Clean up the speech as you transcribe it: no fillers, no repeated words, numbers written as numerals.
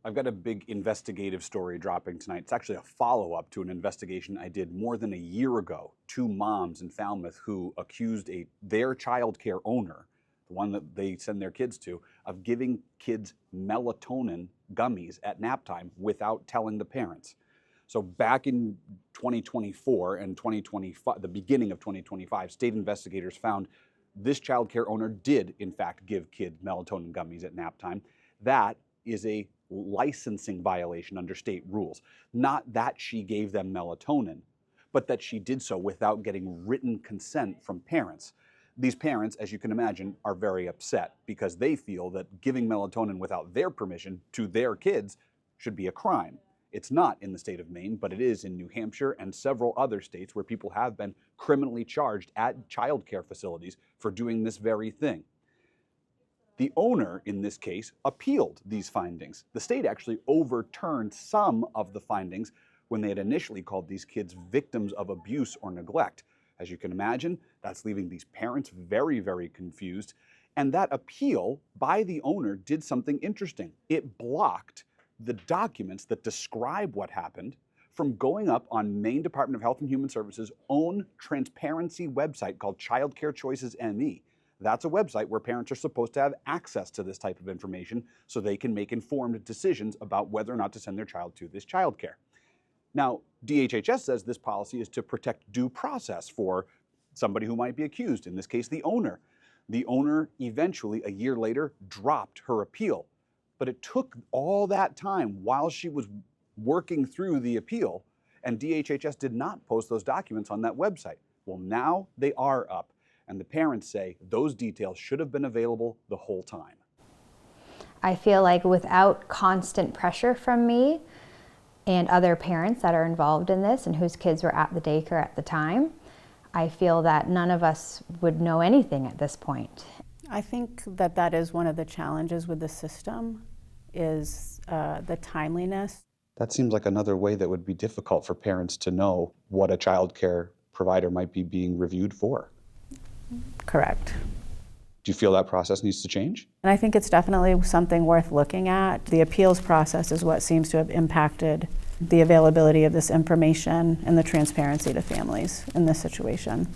I've got a big investigative story dropping tonight. It's actually a follow-up to an investigation I did more than a year ago. Two moms in Falmouth who accused their child care owner, the one that they send their kids to, of giving kids melatonin gummies at nap time without telling the parents. So back in 2024 and 2025, the beginning of 2025, state investigators found this child care owner did, in fact, give kids melatonin gummies at nap time. That is a licensing violation under state rules. Not that she gave them melatonin, but that she did so without getting written consent from parents. These parents, as you can imagine, are very upset because they feel that giving melatonin without their permission to their kids should be a crime. It's not in the state of Maine, but it is in New Hampshire and several other states where people have been criminally charged at child care facilities for doing this very thing. The owner, in this case, appealed these findings. The state actually overturned some of the findings when they had initially called these kids victims of abuse or neglect. As you can imagine, that's leaving these parents very, very confused. And that appeal by the owner did something interesting. It blocked the documents that describe what happened from going up on Maine Department of Health and Human Services' own transparency website called Child Care Choices ME. That's a website where parents are supposed to have access to this type of information so they can make informed decisions about whether or not to send their child to this child care. Now, DHHS says this policy is to protect due process for somebody who might be accused, in this case, the owner. The owner eventually, a year later, dropped her appeal. But it took all that time while she was working through the appeal, and DHHS did not post those documents on that website. Well, now they are up. And the parents say those details should have been available the whole time. I feel like without constant pressure from me and other parents that are involved in this and whose kids were at the daycare at the time, I feel that none of us would know anything at this point. I think that that is one of the challenges with the system, is the timeliness. That seems like another way that would be difficult for parents to know what a child care provider might be being reviewed for. Correct. Do you feel that process needs to change? And I think it's definitely something worth looking at. The appeals process is what seems to have impacted the availability of this information and the transparency to families in this situation.